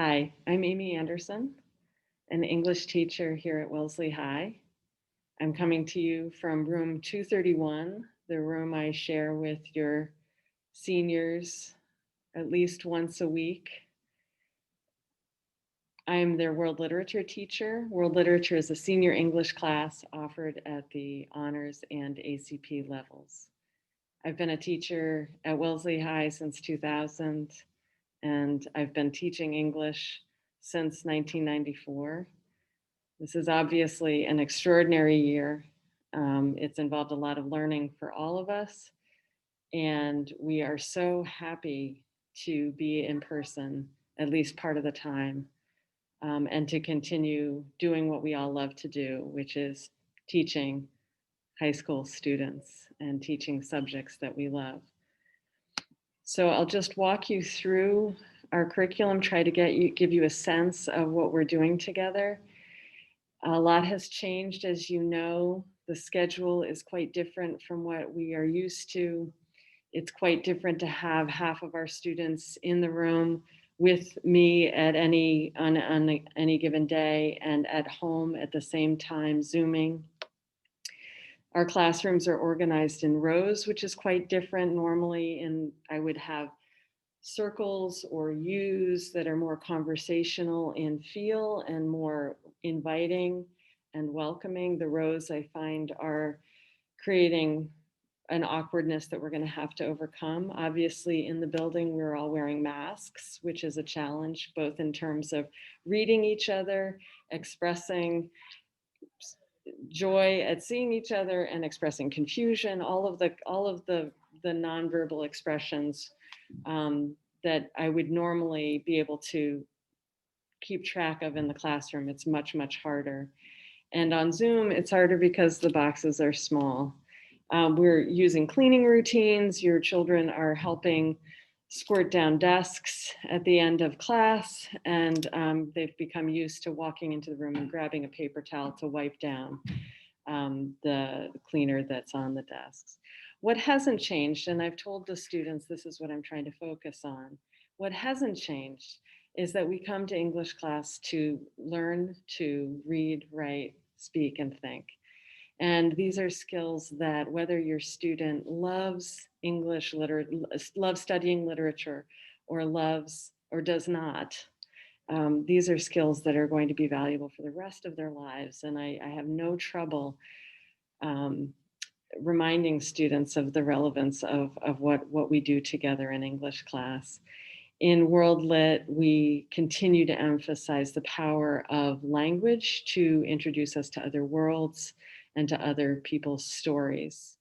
Hi, I'm Amy Anderson, an English teacher here at Wellesley High. I'm coming to you from room 231, the room I share with your seniors at least once a week. I'm their world literature teacher. World literature is a senior English class offered at the honors and ACP levels. I've been a teacher at Wellesley High since 2000, and I've been teaching English since 1994. This is obviously an extraordinary year. It's involved a lot of learning for all of us, and we are so happy to be in person at least part of the time, and to continue doing what we all love to do, which is teaching high school students and teaching subjects that we love. So I'll just walk you through our curriculum, try to give you a sense of what we're doing together. A lot has changed, as you know. The schedule is quite different from what we are used to. It's quite different to have half of our students in the room with me at on any given day and at home at the same time, Zooming. Our classrooms are organized in rows, which is quite different. Normally, I would have circles or U's that are more conversational in feel and more inviting and welcoming. The rows I find are creating an awkwardness that we're going to have to overcome. Obviously, in the building, we're all wearing masks, which is a challenge, both in terms of reading each other, expressing joy at seeing each other, and expressing confusion. All of the nonverbal expressions that I would normally be able to keep track of in the classroom. It's much, much harder. And on Zoom, it's harder because the boxes are small. We're using cleaning routines. Your children are helping squirt down desks at the end of class, and they've become used to walking into the room and grabbing a paper towel to wipe down the cleaner that's on the desks. What hasn't changed, and I've told the students this is what I'm trying to focus on, what hasn't changed is that we come to English class to learn to read, write, speak, and think. And these are skills that whether your student loves loves studying literature, or loves or does not, these are skills that are going to be valuable for the rest of their lives. And I have no trouble um, reminding students of the relevance of what we do together in English class. In World Lit, we continue to emphasize the power of language to introduce us to other worlds and to other people's stories.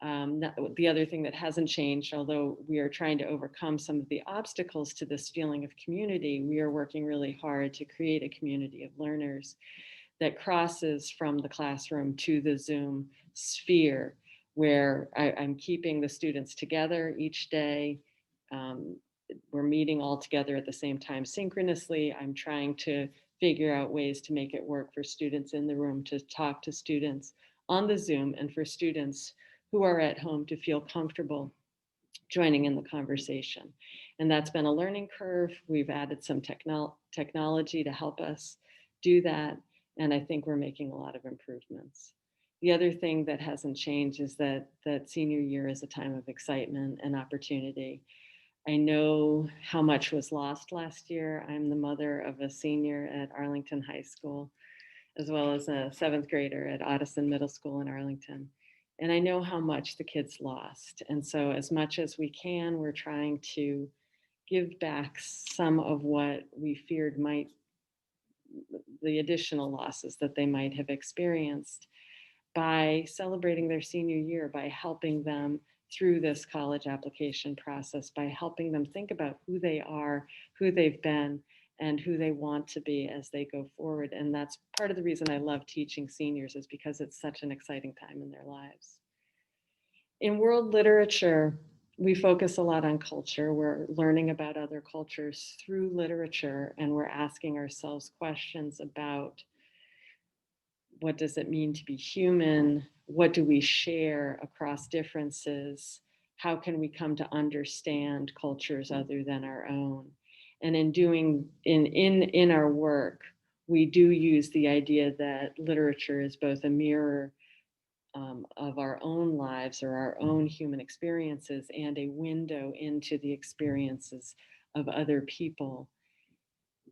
The other thing that hasn't changed, although we are trying to overcome some of the obstacles to this feeling of community, we are working really hard to create a community of learners that crosses from the classroom to the Zoom sphere, where I'm keeping the students together each day. Um, we're meeting all together at the same time synchronously. I'm trying to figure out ways to make it work for students in the room to talk to students on the Zoom, and for students who are at home to feel comfortable joining in the conversation. And that's been a learning curve. We've added some technology to help us do that. And I think we're making a lot of improvements. The other thing that hasn't changed is that senior year is a time of excitement and opportunity. I know how much was lost last year. I'm the mother of a senior at Arlington High School, as well as a seventh grader at Ottoson Middle School in Arlington. And I know how much the kids lost. And so, as much as we can, we're trying to give back some of what we feared might, the additional losses that they might have experienced, by celebrating their senior year, by helping them through this college application process, by helping them think about who they are, who they've been, and who they want to be as they go forward. And that's part of the reason I love teaching seniors, is because it's such an exciting time in their lives. In world literature, we focus a lot on culture. We're learning about other cultures through literature, and we're asking ourselves questions about what does it mean to be human? What do we share across differences? How can we come to understand cultures other than our own? And in our work, we do use the idea that literature is both a mirror of our own lives or our own human experiences and a window into the experiences of other people.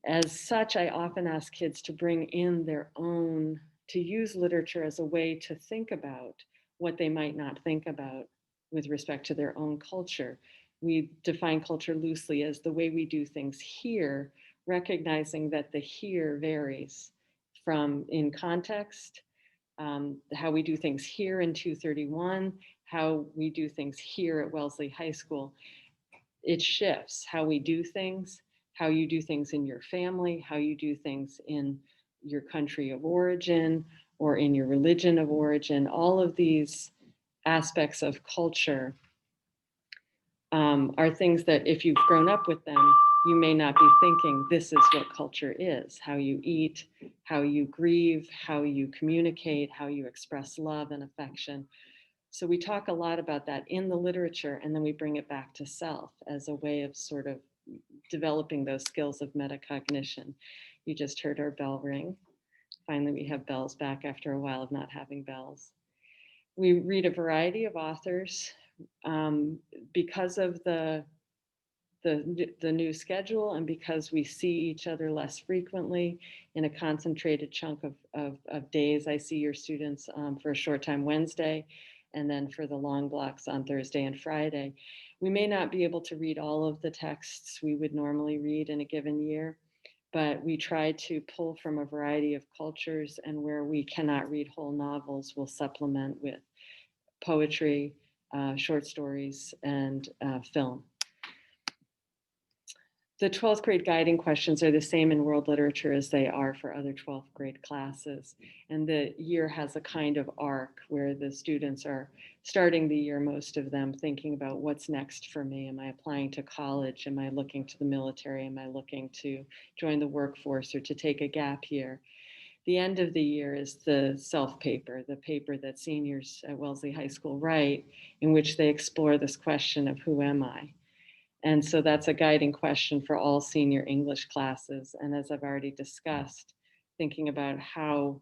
As such, I often ask kids to bring in their own, to use literature as a way to think about what they might not think about with respect to their own culture. We define culture loosely as the way we do things here, recognizing that the here varies from in context, how we do things here in 231, how we do things here at Wellesley High School. It shifts how we do things, how you do things in your family, how you do things in your country of origin or in your religion of origin. All of these aspects of culture are things that if you've grown up with them, you may not be thinking this is what culture is, how you eat, how you grieve, how you communicate, how you express love and affection. So we talk a lot about that in the literature, and then we bring it back to self as a way of sort of developing those skills of metacognition. You just heard our bell ring. Finally, we have bells back after a while of not having bells. We read a variety of authors because of the new schedule and because we see each other less frequently in a concentrated chunk of days. I see your students for a short time Wednesday and then for the long blocks on Thursday and Friday. We may not be able to read all of the texts we would normally read in a given year, but we try to pull from a variety of cultures, and where we cannot read whole novels, we'll supplement with poetry, short stories, and film. The 12th grade guiding questions are the same in world literature as they are for other 12th grade classes. And the year has a kind of arc where the students are starting the year, most of them, thinking about what's next for me. Am I applying to college? Am I looking to the military? Am I looking to join the workforce or to take a gap year? The end of the year is the self paper, the paper that seniors at Wellesley High School write, in which they explore this question of who am I? And so that's a guiding question for all senior English classes. And as I've already discussed, thinking about how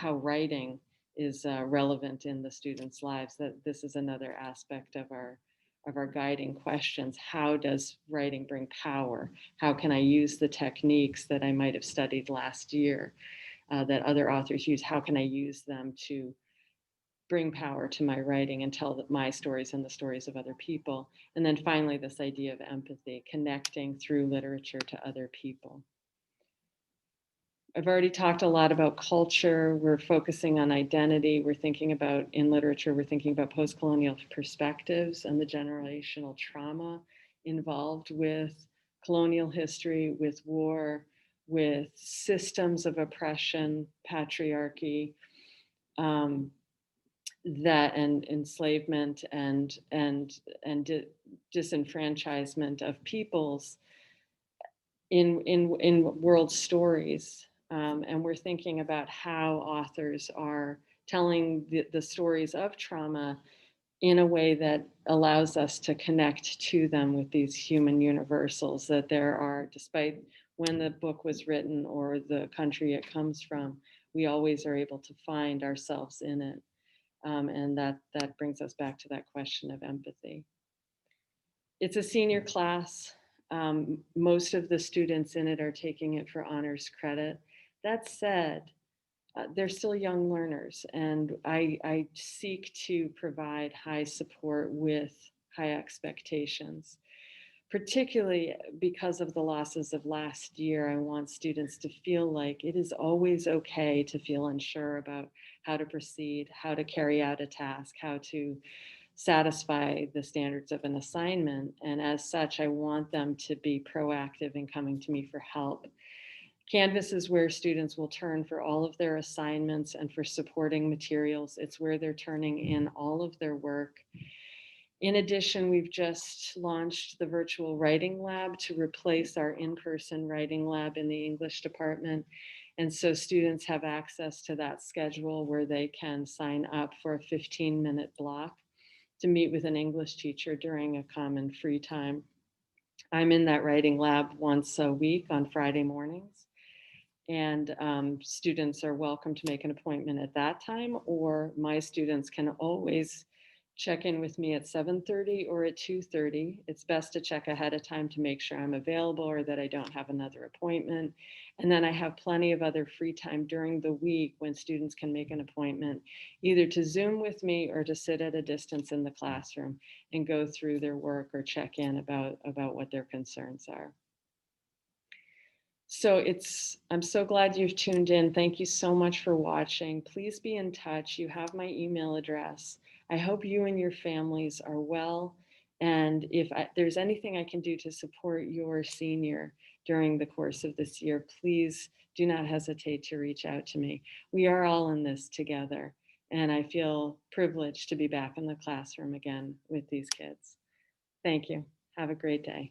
writing is relevant in the students' lives, that this is another aspect of our guiding questions. How does writing bring power? How can I use the techniques that I might have studied last year that other authors use? How can I use them to bring power to my writing and tell my stories and the stories of other people? And then finally, this idea of empathy, connecting through literature to other people. I've already talked a lot about culture. We're focusing on identity. We're thinking about, in literature, we're thinking about post-colonial perspectives and the generational trauma involved with colonial history, with war, with systems of oppression, patriarchy, that and enslavement and disenfranchisement of peoples in world stories, and we're thinking about how authors are telling the stories of trauma in a way that allows us to connect to them with these human universals that there are, despite when the book was written or the country it comes from, we always are able to find ourselves in it. And that brings us back to that question of empathy. It's a senior class. Most of the students in it are taking it for honors credit. That said, they're still young learners, and I seek to provide high support with high expectations. Particularly because of the losses of last year, I want students to feel like it is always okay to feel unsure about how to proceed, how to carry out a task, how to satisfy the standards of an assignment. And as such, I want them to be proactive in coming to me for help. Canvas is where students will turn for all of their assignments and for supporting materials. It's where they're turning in all of their work. In addition, we've just launched the virtual writing lab to replace our in-person writing lab in the English department. And so students have access to that schedule where they can sign up for a 15-minute block to meet with an English teacher during a common free time. I'm in that writing lab once a week on Friday mornings. And students are welcome to make an appointment at that time, or my students can always check in with me at 7:30 or at 2:30. It's best to check ahead of time to make sure I'm available or that I don't have another appointment. And then I have plenty of other free time during the week when students can make an appointment, either to Zoom with me or to sit at a distance in the classroom and go through their work or check in about what their concerns are. So I'm so glad you've tuned in. Thank you so much for watching. Please be in touch. You have my email address. I hope you and your families are well. And if there's anything I can do to support your senior during the course of this year, please do not hesitate to reach out to me. We are all in this together. And I feel privileged to be back in the classroom again with these kids. Thank you. Have a great day.